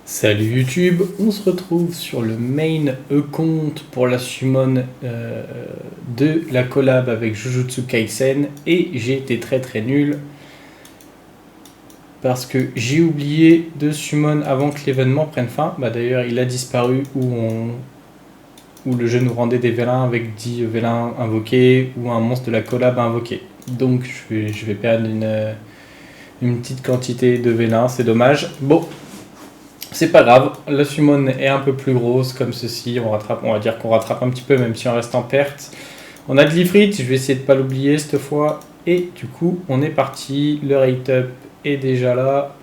Salut YouTube, on se retrouve sur le main compte pour la summon de la collab avec Jujutsu Kaisen et j'ai été très nul parce que j'ai oublié de summon avant que l'événement prenne fin. D'ailleurs il a disparu où le jeu nous rendait des vélins avec 10 vélins invoqués ou un monstre de la collab invoqué. Donc je vais perdre une petite quantité de vélins, c'est dommage. Bon. C'est pas grave, la summon est un peu plus grosse comme ceci, on va dire qu'on rattrape un petit peu même si on reste en perte. On a de l'ifrit, je vais essayer de pas l'oublier cette fois. Et du coup, on est parti, le rate up est déjà là.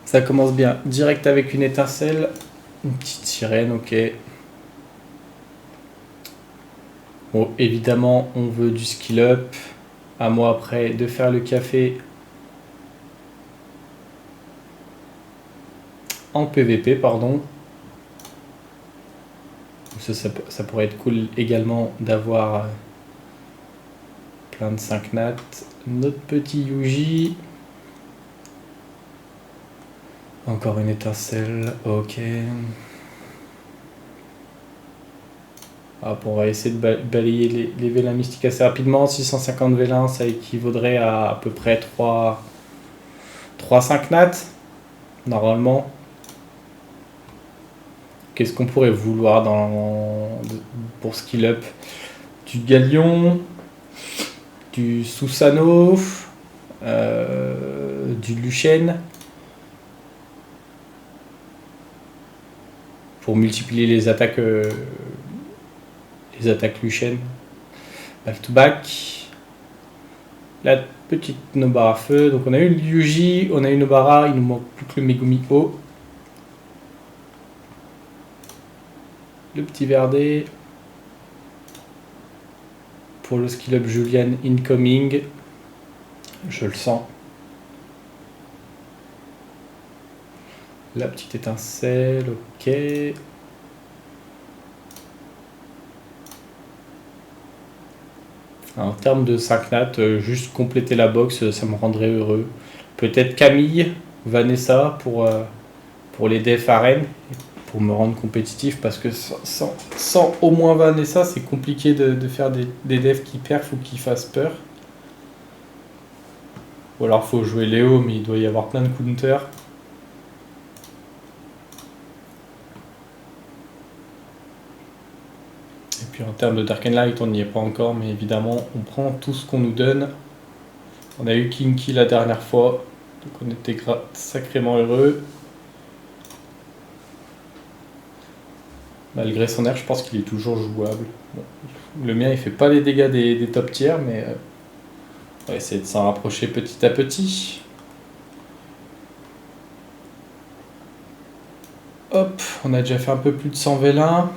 Ça commence bien, direct avec une étincelle, une petite sirène, ok. Bon, évidemment, on veut du skill up. À moi après de faire le café en PVP, pardon. Ça pourrait être cool également d'avoir plein de 5 nats. Notre petit Yuji. Encore une étincelle, ok. Hop, on va essayer de balayer les vélins mystiques assez rapidement. 650 vélins, ça équivaudrait à peu près 3-5 nats, normalement. Qu'est-ce qu'on pourrait vouloir pour skill up? Du Galion, du Susanoo, du Luchen. Pour multiplier les attaques Luchen. Back to back. La petite Nobara feu. Donc on a eu le Yuji, on a eu Nobara, il nous manque plus que le Megumi O. Le petit Verdé. Pour le skill up Julian incoming. Je le sens. La petite étincelle, ok. En termes de 5 nats, juste compléter la box, ça me rendrait heureux. Peut-être Camille, Vanessa pour les defs arènes, pour me rendre compétitif, parce que sans au moins Vanessa, c'est compliqué de faire des defs qui perfent ou qui fassent peur. Ou alors faut jouer Léo, mais il doit y avoir plein de counters. Et puis en termes de Dark and Light, on n'y est pas encore, mais évidemment, on prend tout ce qu'on nous donne. On a eu Kinky la dernière fois, donc on était sacrément heureux. Malgré son air, je pense qu'il est toujours jouable. Bon, le mien, il fait pas les dégâts des top tiers, mais on va essayer de s'en rapprocher petit à petit. Hop, on a déjà fait un peu plus de 100 vélins.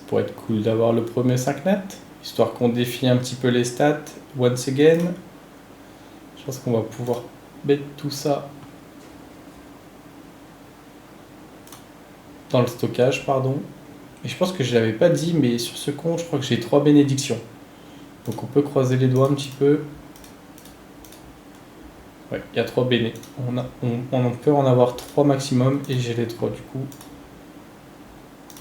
Pour être cool d'avoir le premier 5 nats, histoire qu'on défie un petit peu les stats. Once again, je pense qu'on va pouvoir mettre tout ça dans le stockage, pardon. Et je pense que je l'avais pas dit, mais sur ce compte, je crois que j'ai 3 bénédictions. Donc on peut croiser les doigts un petit peu. Ouais, il y a 3 béné. On peut en avoir 3 maximum et j'ai les 3 du coup.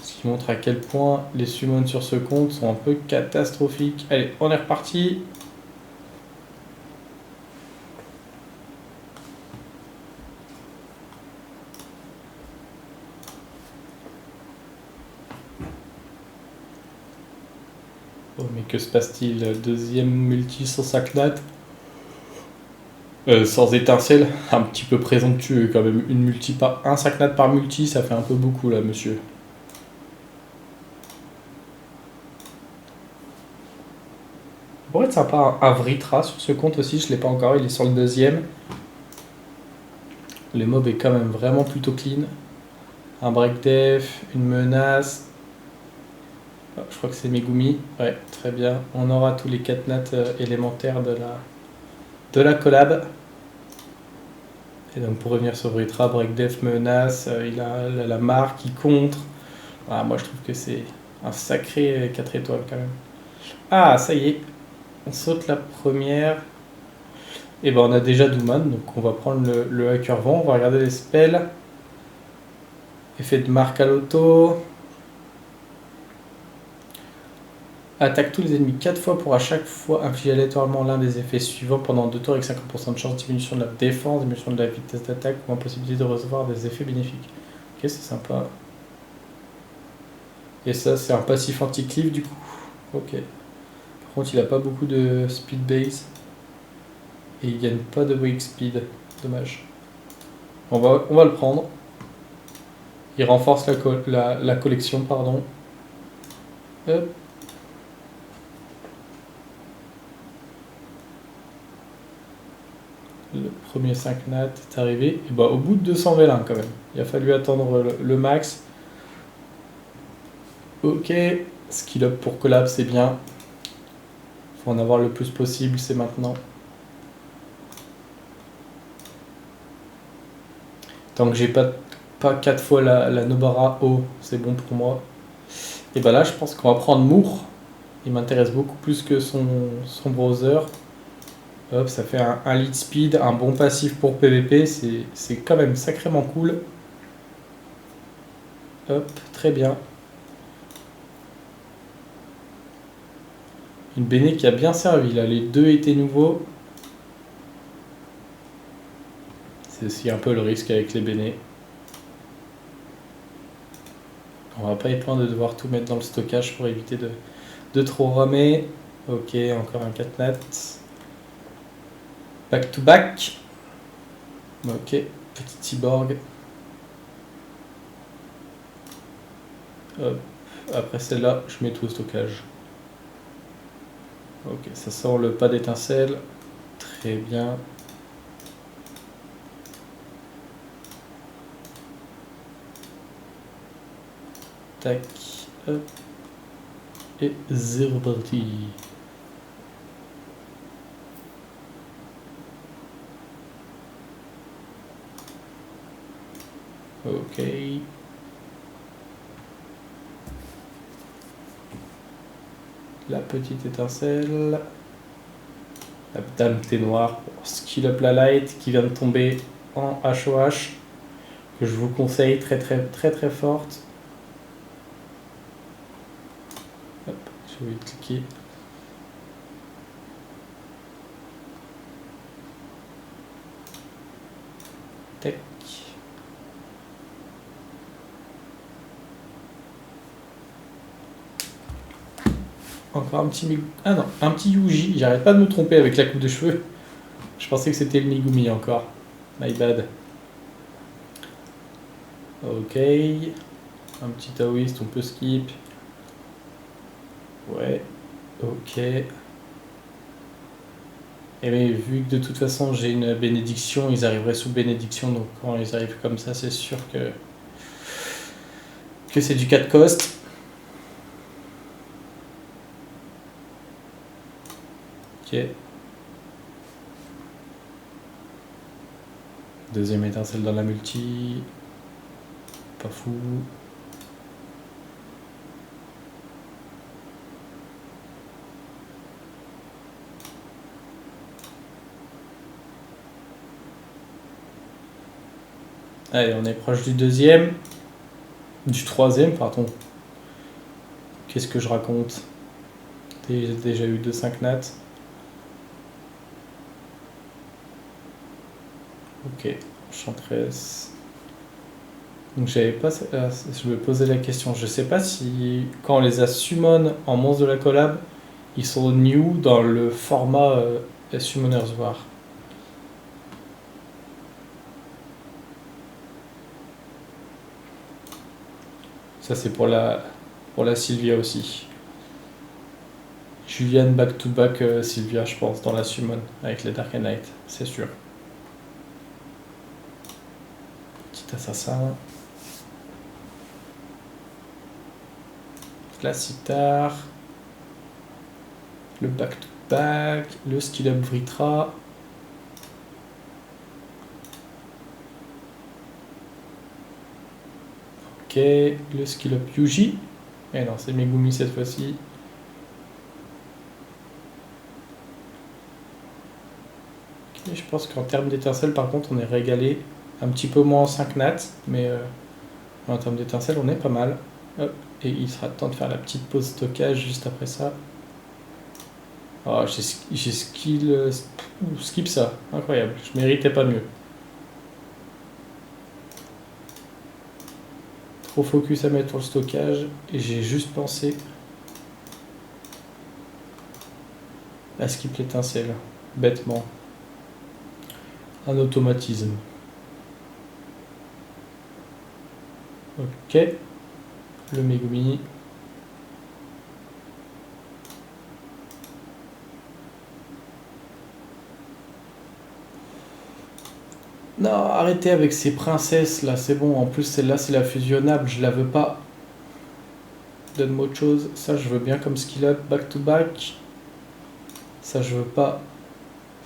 Ce qui montre à quel point les summons sur ce compte sont un peu catastrophiques. Allez, on est reparti. Oh, mais que se passe-t-il? Deuxième multi sans 5 nats. Sans étincelle, un petit peu présomptueux quand même. Une multi par un 5 nat par multi, ça fait un peu beaucoup là, monsieur. Ça pourrait être sympa un Vritra sur ce compte aussi, je l'ai pas encore, il est sur le deuxième. Le mob est quand même vraiment plutôt clean. Un break def, une menace. Oh, je crois que c'est Megumi. Ouais, très bien. On aura tous les 4 nats élémentaires de la collab. Et donc pour revenir sur Vritra, break def, menace, il a la marque, il contre. Ah, moi je trouve que c'est un sacré 4 étoiles quand même. Ah, ça y est. On saute la première. Et ben on a déjà Douman, donc on va prendre le hacker vent, on va regarder les spells. Effet de marque à l'auto. Attaque tous les ennemis 4 fois pour à chaque fois infliger aléatoirement l'un des effets suivants pendant 2 tours avec 50% de chance, diminution de la défense, diminution de la vitesse d'attaque ou impossibilité de recevoir des effets bénéfiques. Ok, c'est sympa. Et ça, c'est un passif anti-cleave du coup. Ok. Par contre, il a pas beaucoup de speed base. Et il gagne pas de weak speed. Dommage. On va le prendre. Il renforce la collection, pardon. Hop. Le premier 5 nat est arrivé. Et bah, au bout de 200 vélins quand même. Il a fallu attendre le max. Ok. Skill up pour collab, c'est bien. Faut en avoir le plus possible, c'est maintenant. Tant que j'ai pas 4 fois la Nobara haut, c'est bon pour moi. Et bah là, je pense qu'on va prendre Moore. Il m'intéresse beaucoup plus que son browser. Hop, ça fait un lead speed, un bon passif pour PVP, c'est quand même sacrément cool. Hop, très bien. Une Béné qui a bien servi, là, les deux étaient nouveaux. C'est aussi un peu le risque avec les Béné. On va pas être loin de devoir tout mettre dans le stockage pour éviter de trop ramer. Ok, encore un 4 nat. Back to back. Ok, petit cyborg. Hop. Après celle-là, je mets tout au stockage. Ok, ça sent le pas d'étincelle. Très bien. Tac. Hop. Et 0 parti. Ok. La petite étincelle. La dame thé noir. Skill up la light qui vient de tomber en HOH. Que je vous conseille, très très très très forte. Hop, je vais cliquer. Tac. Encore un petit... Ah non, un petit Yuji. J'arrête pas de me tromper avec la coupe de cheveux. Je pensais que c'était le Megumi encore. My bad. Ok. Un petit Taoïste, on peut skip. Ouais. Ok. Et mais vu que de toute façon j'ai une bénédiction, ils arriveraient sous bénédiction, donc quand ils arrivent comme ça, c'est sûr que c'est du 4 cost. Ok. Deuxième étincelle dans la multi. Pas fou. Allez, on est proche du deuxième. Du troisième, pardon. Qu'est-ce que je raconte? J'ai déjà eu 2-5 nats. Ok, enchantress. Donc j'avais pas... je me posais la question. Je sais pas si quand on les a summon en monstre de la collab, ils sont new dans le format Summoners War. Ça c'est pour la Sylvia aussi. Julian back-to-back Sylvia, je pense, dans la summon avec les Dark Knight, c'est sûr. Petit assassin. La sitar. Le back-to-back. Le skill up Vritra. Ok, le skill up Yuji. Eh non, c'est Megumi cette fois-ci. Ok, Et je pense qu'en termes d'étincelles, par contre, on est régalé. Un petit peu moins en 5 nats, mais en termes d'étincelles, on est pas mal. Hop. Et il sera temps de faire la petite pause stockage juste après ça. Oh, j'ai skip ça. Incroyable. Je méritais pas mieux. Trop focus à mettre pour le stockage. Et j'ai juste pensé à skip l'étincelle. Bêtement. Un automatisme. Ok. Le Megumi. Non, arrêtez avec ces princesses là, c'est bon. En plus, celle-là, c'est la fusionnable, je la veux pas. Donne-moi autre chose. Ça, je veux bien comme skill up, back to back. Ça, je veux pas.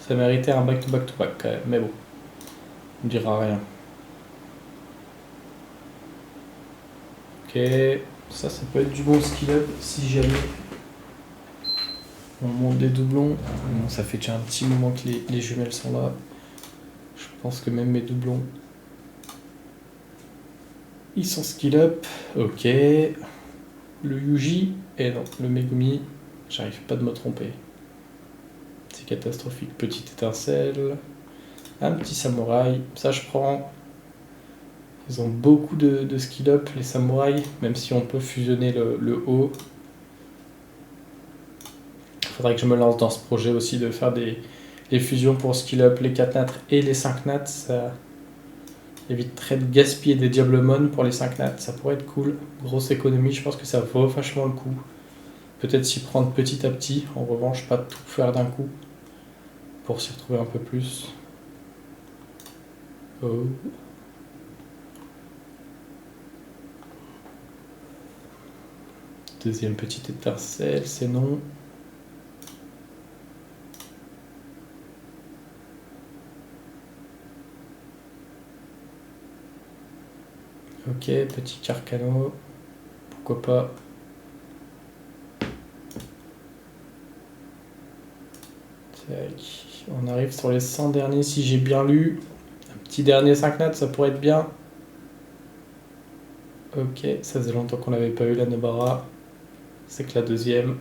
Ça méritait un back to back to back quand même, mais bon, on ne dira rien. Ok, ça peut être du bon skill up si jamais on monte des doublons. Bon, ça fait déjà un petit moment que les jumelles sont là. Je pense que même mes doublons, ils sont skill up. Ok. Le Yuji, et non, le Megumi, j'arrive pas de me tromper. C'est catastrophique. Petite étincelle. Un petit samouraï, ça je prends. Ils ont beaucoup de skill up, les samouraïs, même si on peut fusionner le haut. Il faudrait que je me lance dans ce projet aussi de faire des fusions pour skill up les 4 nats et les 5 nats. Ça éviterait de gaspiller des Diablemon pour les 5 nats. Ça pourrait être cool. Grosse économie, je pense que ça vaut vachement le coup. Peut-être s'y prendre petit à petit. En revanche, pas tout faire d'un coup pour s'y retrouver un peu plus. Oh. Deuxième petite étincelle, c'est non. Ok, petit Carcano. Pourquoi pas. Tac. On arrive sur les 100 derniers si j'ai bien lu. Un petit dernier 5 nats, ça pourrait être bien. Ok, ça faisait longtemps qu'on n'avait pas eu la Nobara. C'est que la deuxième.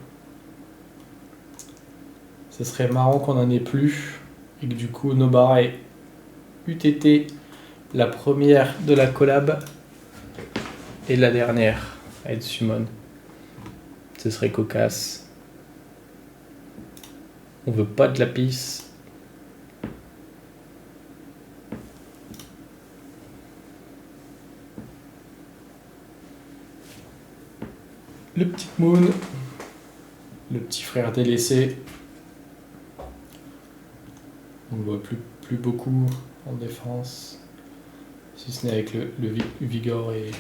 Ce serait marrant qu'on en ait plus. Et que du coup, Nobara ait été la première de la collab. Et la dernière à être summon. Ce serait cocasse. On veut pas de la pisse. Le petit Moon. Le petit frère délaissé. On ne le voit plus beaucoup en défense. Si ce n'est avec le Vigor et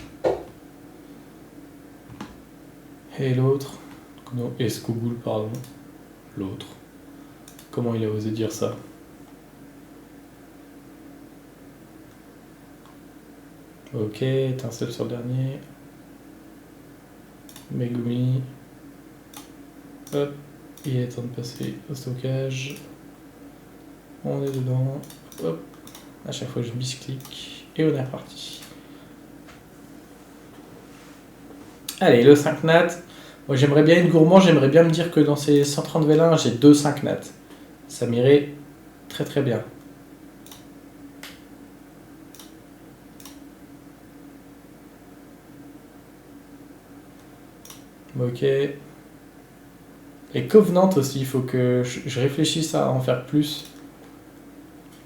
l'autre. Non, et Skogul, pardon. L'autre. Comment il a osé dire ça? Ok, étincelle sur le dernier. Megumi. Hop, il est temps de passer au stockage. On est dedans. Hop, à chaque fois je bis-clique. Et on est reparti. Allez, le 5 nat. Moi j'aimerais bien être gourmand, j'aimerais bien me dire que dans ces 130 vélins, j'ai 2 5 nats. Ça m'irait très très bien. Ok. Et Covenant aussi, il faut que je réfléchisse à en faire plus.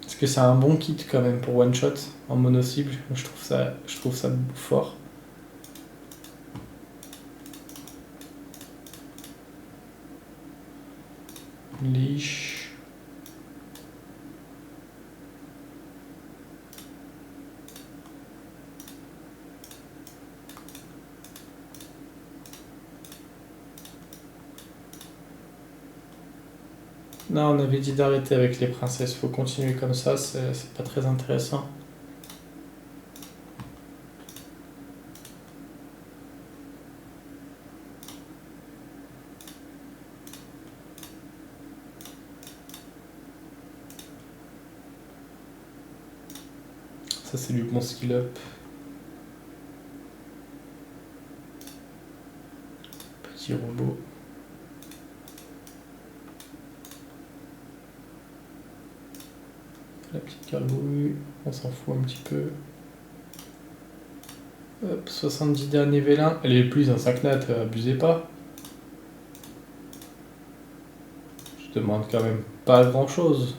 Parce que c'est un bon kit quand même pour one shot en mono cible. Je trouve ça fort. Leash. Non, on avait dit d'arrêter avec les princesses. Faut continuer comme ça, c'est pas très intéressant. Ça, c'est du bon skill up. Petit robot. La petite gargouille, on s'en fout un petit peu. Hop, 70 derniers vélins. Elle est plus un 5 nat, abusez pas. Je demande quand même pas grand chose.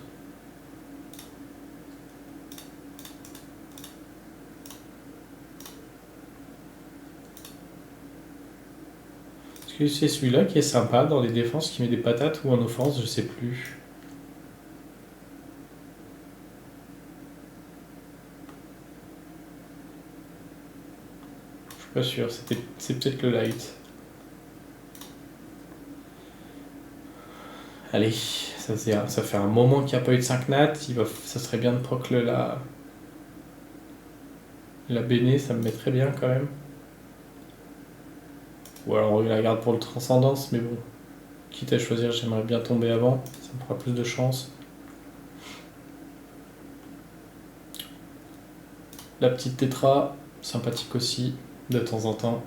Est-ce que c'est celui-là qui est sympa dans les défenses, qui met des patates ou en offense, je sais plus. Je suis pas sûr, c'est peut-être le light. Allez, ça fait un moment qu'il n'y a pas eu de 5 nat, ça serait bien de proc la Béné, ça me met très bien quand même. Ou alors on la garde pour le transcendance, mais bon, quitte à choisir, j'aimerais bien tomber avant, ça me fera plus de chance. La petite tétra, sympathique aussi, de temps en temps.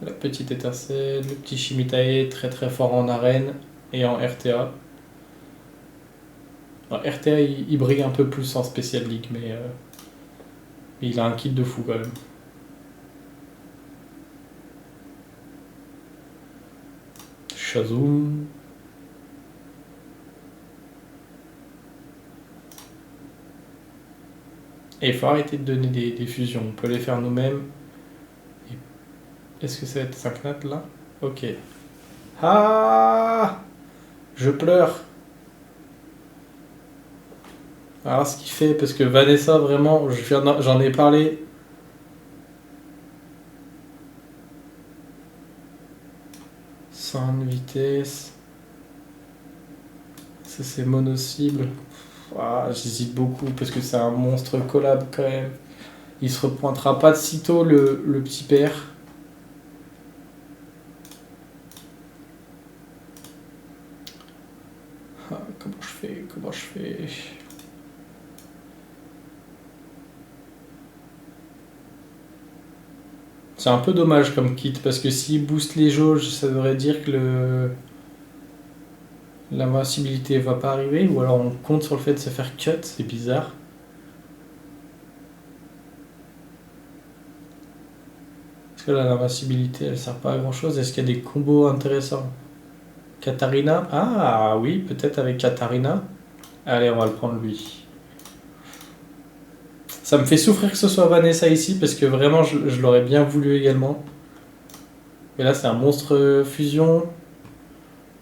La petite étincelle, le petit Shimitae, très très fort en arène et en RTA. Alors, RTA, il brille un peu plus en Special League, mais il a un kit de fou quand même. Shazoom. Et il faut arrêter de donner des fusions, on peut les faire nous-mêmes. Est-ce que ça va être 5 nat là? Ok. Ah, je pleure. Alors ce qu'il fait, parce que Vanessa, vraiment, j'en ai parlé. Sound, vitesse. Ça c'est mono-cible. Ah, j'hésite beaucoup parce que c'est un monstre collab quand même. Il se repointera pas de sitôt le petit père. Ah, comment je fais C'est un peu dommage comme kit parce que s'il booste les jauges, ça devrait dire que l'invincibilité va pas arriver, ou alors on compte sur le fait de se faire cut, c'est bizarre. Parce que là, l'invincibilité, elle sert pas à grand chose. Est-ce qu'il y a des combos intéressants? Katarina? Ah oui, peut-être avec Katarina. Allez, on va le prendre lui. Ça me fait souffrir que ce soit Vanessa ici, parce que vraiment, je l'aurais bien voulu également. Mais là, c'est un monstre fusion.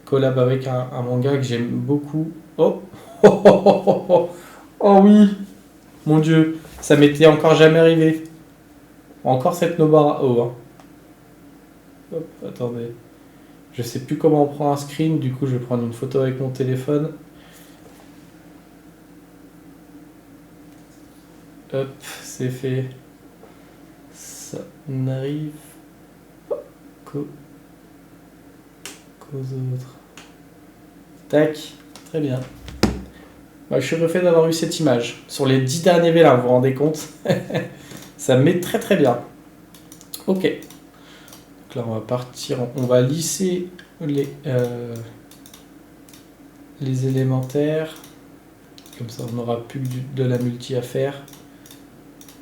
Collab avec un manga que j'aime beaucoup. Oh oh, oh, oh, oh, oh. Oh oui. Mon dieu, ça m'était encore jamais arrivé. Encore cette Nobara. Oh, hein. Hop, attendez. Je sais plus comment on prend un screen, du coup je vais prendre une photo avec mon téléphone. Hop, c'est fait. Ça n'arrive qu'aux autres. Tac, très bien. Bah, je suis refait d'avoir eu cette image. Sur les 10 derniers vélins, vous vous rendez compte? Ça me met très très bien. Ok. Donc là on va partir, on va lisser les élémentaires. Comme ça on n'aura plus que de la multi à faire.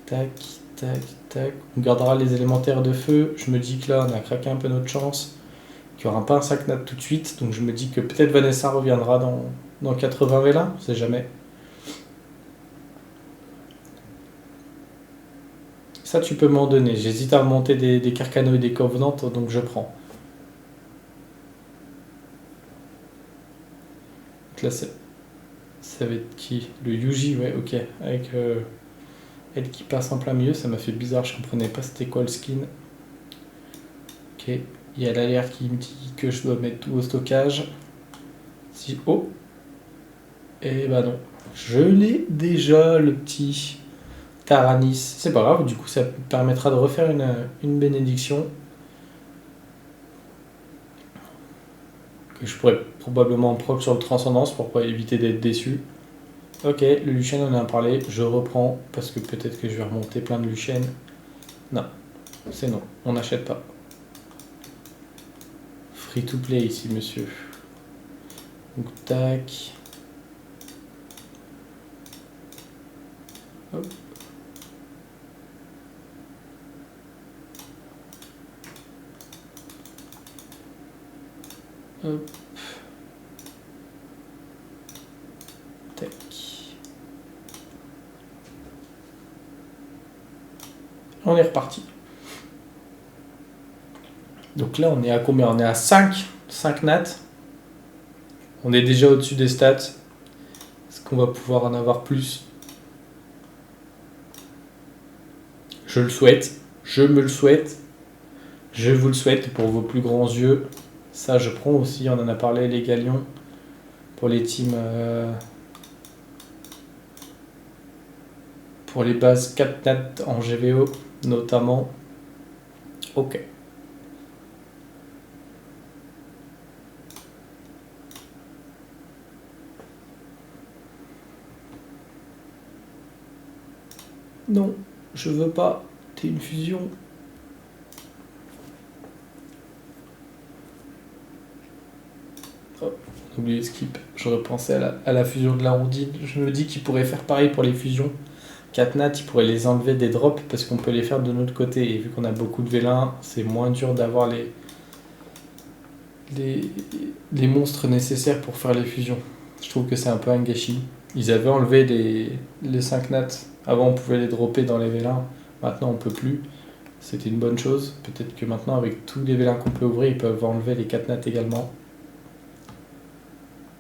Tac, tac, tac. On gardera les élémentaires de feu. Je me dis que là on a craqué un peu notre chance. Qu'il n'y aura pas un 5 nat tout de suite. Donc je me dis que peut-être Vanessa reviendra dans 80 vélins. On sait jamais. Ça tu peux m'en donner. J'hésite à remonter des Carcano et des Covenants, donc je prends. Donc là ça va être qui? Le Yuji, ouais, ok. Avec elle qui passe en plein milieu, ça m'a fait bizarre, je comprenais pas c'était quoi le skin. Ok, il y a l'alerte qui me dit que je dois mettre tout au stockage. Si, oh, et bah non, je l'ai déjà le petit Taranis. C'est pas grave, du coup ça me permettra de refaire une bénédiction. Que je pourrais probablement proc sur le transcendance pour pas éviter d'être déçu. Ok, le Luchen, on en a parlé. Je reprends parce que peut-être que je vais remonter plein de Luchen. Non, c'est non. On n'achète pas. Free to play ici, monsieur. Donc, tac. Hop. Hop. Tac. On est reparti. Donc là, on est à combien? On est à 5. 5 nats. On est déjà au-dessus des stats. Est-ce qu'on va pouvoir en avoir plus? Je le souhaite. Je me le souhaite. Je vous le souhaite pour vos plus grands yeux. Ça, je prends aussi. On en a parlé, les galions. Pour les teams. Pour les bases 4 nat en GVO, notamment. Ok. Non, je veux pas. T'es une fusion. Oh, oublié skip. J'aurais pensé à la fusion de la rondine. Je me dis qu'il pourrait faire pareil pour les fusions. 4 nat, il pourrait les enlever des drops parce qu'on peut les faire de notre côté. Et vu qu'on a beaucoup de vélins, c'est moins dur d'avoir les, monstres nécessaires pour faire les fusions. Je trouve que c'est un peu un gâchis. Ils avaient enlevé les 5 nats. Avant, on pouvait les dropper dans les vélins. Maintenant, on peut plus. C'était une bonne chose. Peut-être que maintenant, avec tous les vélins qu'on peut ouvrir, ils peuvent enlever les 4 nats également.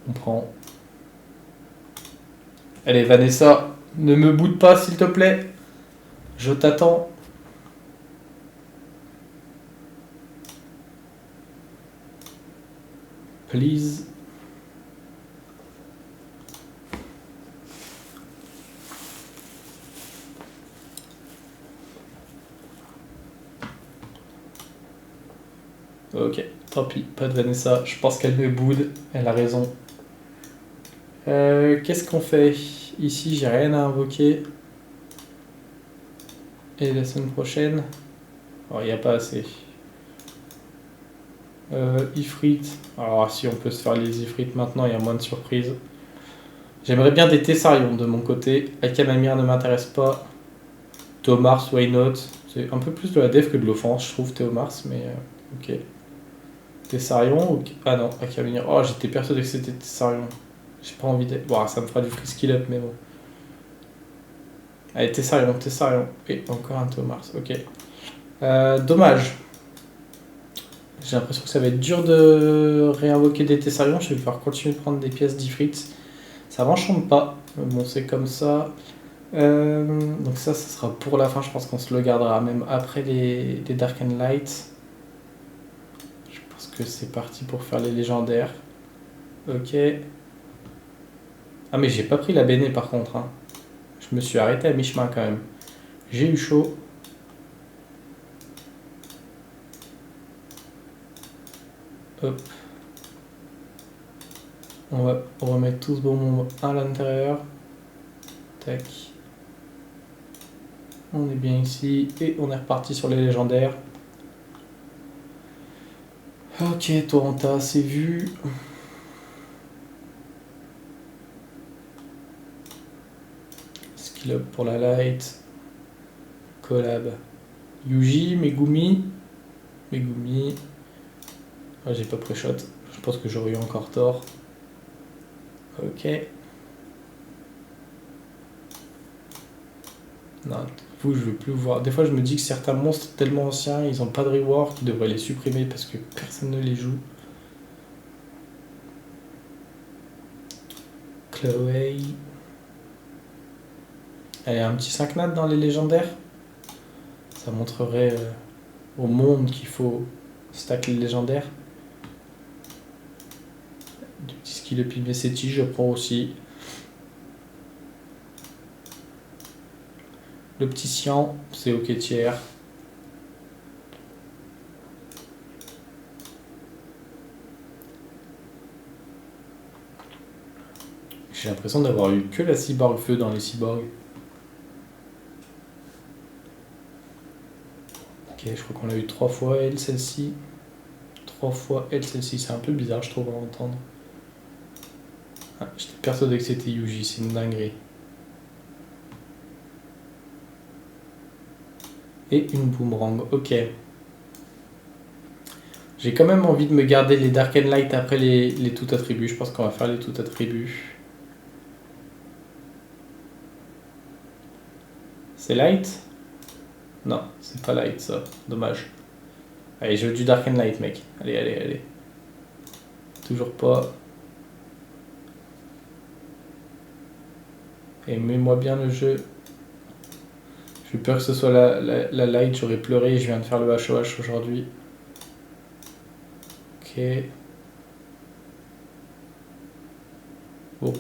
On prend. Allez, Vanessa, ne me boude pas, s'il te plaît. Je t'attends. Please. Ok, tant pis, pas de Vanessa. Je pense qu'elle me boude. Elle a raison. Qu'est-ce qu'on fait? Ici, j'ai rien à invoquer. Et la semaine prochaine? Oh, il n'y a pas assez. Ifrit. Alors, si on peut se faire les Ifrit maintenant, il y a moins de surprises. J'aimerais bien des Tessarions de mon côté. Akamamir ne m'intéresse pas. Théomars, why not? C'est un peu plus de la def que de l'offense, je trouve, Théomars, mais ok. Tessarion ok. Ah non, Akamamir. Oh, j'étais persuadé que c'était Tessarion. J'ai pas envie d'être. Bon, ça me fera du free skill up, mais bon. Allez, Tessarion, Tessarion. Et encore un Théomars, ok. Dommage. J'ai l'impression que ça va être dur de réinvoquer des Tessarions. Je vais devoir continuer de prendre des pièces d'Ifrit. Ça m'enchante pas. Bon, c'est comme ça. Donc ça sera pour la fin. Je pense qu'on se le gardera même après les Dark and Light. Je pense que c'est parti pour faire les légendaires. Ok. Ah mais j'ai pas pris la Béné par contre. Hein. Je me suis arrêté à mi-chemin quand même. J'ai eu chaud. Hop. On va remettre tout ce bonbon à l'intérieur. Tac. On est bien ici. Et on est reparti sur les légendaires. Ok, Torrenta, c'est vu. Skill up pour la light. Collab. Yuji, Megumi. Megumi. Ah, j'ai pas pré-shot. Je pense que j'aurais eu encore tort. Ok. Non, vous, je veux plus voir. Des fois, je me dis que certains monstres tellement anciens, ils ont pas de rework, ils devraient les supprimer parce que personne ne les joue. Chloé. Allez, un petit 5 nat dans les légendaires. Ça montrerait au monde qu'il faut stack les légendaires. Du petit skill up Messetti, je prends aussi. Le petit Cyan, c'est ok tiers. J'ai l'impression d'avoir eu que la cyborg feu dans les cyborgs. Ok, je crois qu'on l'a eu 3 fois, elle, celle-ci. 3 fois, elle, celle-ci. C'est un peu bizarre, je trouve, à entendre. Ah, j'étais persuadé que c'était Yuji, c'est une dinguerie. Et une boomerang, ok. J'ai quand même envie de me garder les Dark and Light après les tout attributs. Je pense qu'on va faire les tout attributs. C'est light? Non, c'est pas light ça. Dommage. Allez, je veux du Dark and Light, mec. Allez, allez, allez. Toujours pas. Et mets-moi bien le jeu. J'ai peur que ce soit la light. J'aurais pleuré. Je viens de faire le HOH aujourd'hui. Ok. Bon.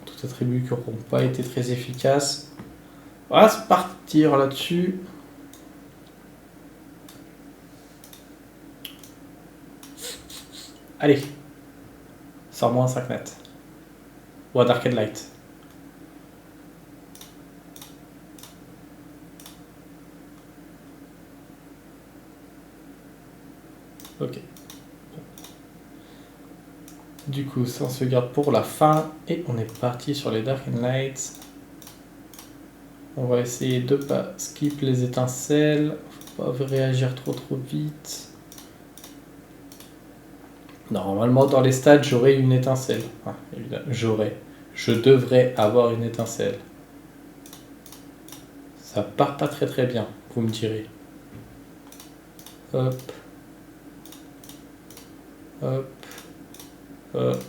Tout attribut qui n'auront pas été très efficaces. On va se partir là-dessus. Allez. Sors-moi un 5 net. Ou un Dark and Light. Ok. Du coup, ça on se garde pour la fin. Et on est parti sur les Dark and Lights. On va essayer de pas skip les étincelles. Faut pas réagir trop vite. Normalement, dans les stades, j'aurai une étincelle. Enfin, évidemment, j'aurai. Je devrais avoir une étincelle. Ça part pas très bien, vous me direz. Hop. Hop. Hop.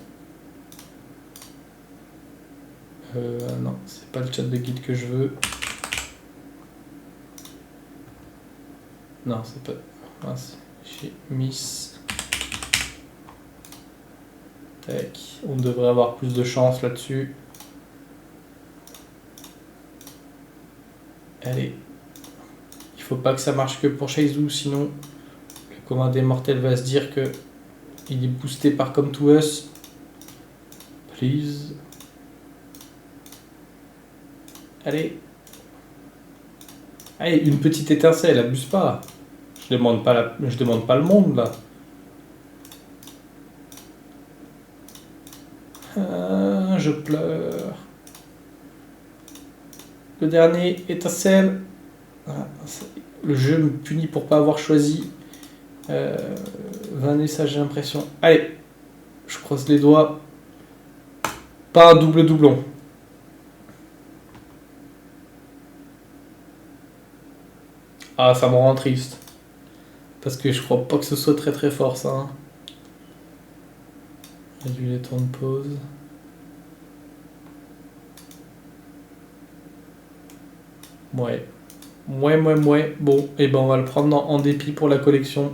Non, c'est pas le chat de guide que je veux. Non, c'est pas... Mince, j'ai miss. Tac. On devrait avoir plus de chance là-dessus. Allez. Il faut pas que ça marche que pour Shaizu, sinon le commun des mortels va se dire que il est boosté par Come to Us. Please. Allez. Allez, une petite étincelle, abuse pas. Je demande pas le monde là. Ah, je pleure. Le dernier étincelle. Ah, le jeu me punit pour pas avoir choisi. Vanessa, j'ai l'impression. Allez, je croise les doigts. Pas un double doublon. Ah, ça me rend triste. Parce que je crois pas que ce soit très fort ça. Hein. Réduire les temps de pause. Ouais. Bon, et ben on va le prendre en dépit pour la collection.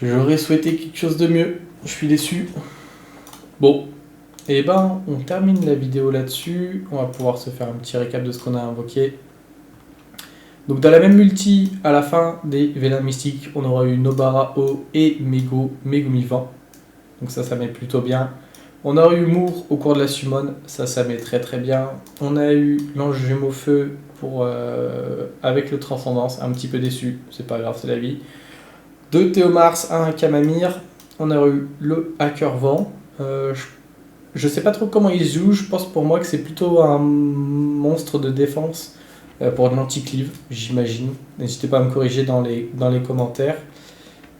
J'aurais souhaité quelque chose de mieux. Je suis déçu. Bon. Et ben on termine la vidéo là-dessus. On va pouvoir se faire un petit récap de ce qu'on a invoqué. Donc dans la même multi, à la fin des vélins mystiques, on aura eu Nobara O et Megumi Vent. Donc ça met plutôt bien. On a eu Moore au cours de la summon, ça met très bien. On a eu l'ange jumeau feu avec le transcendance, un petit peu déçu, c'est pas grave, c'est la vie. 2 Théomars, 1 Kamamir. On a eu le hacker vent. Je sais pas trop comment il se joue, je pense pour moi que c'est plutôt un monstre de défense pour de l'anti-cleave, j'imagine. N'hésitez pas à me corriger dans les commentaires.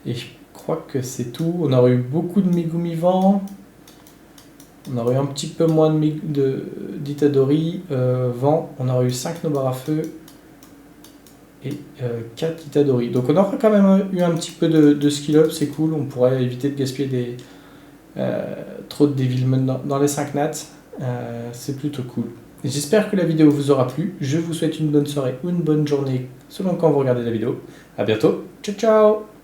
Et je crois que c'est tout. On aurait eu beaucoup de Megumi Vent. On aurait eu un petit peu moins d'Itadori Vent. On aurait eu 5 Nobara Feu et 4 Itadori. Donc on aura quand même eu un petit peu de skill up, c'est cool. On pourrait éviter de gaspiller trop de Devilman dans les 5 nats. C'est plutôt cool. J'espère que la vidéo vous aura plu. Je vous souhaite une bonne soirée ou une bonne journée selon quand vous regardez la vidéo. A bientôt. Ciao ciao.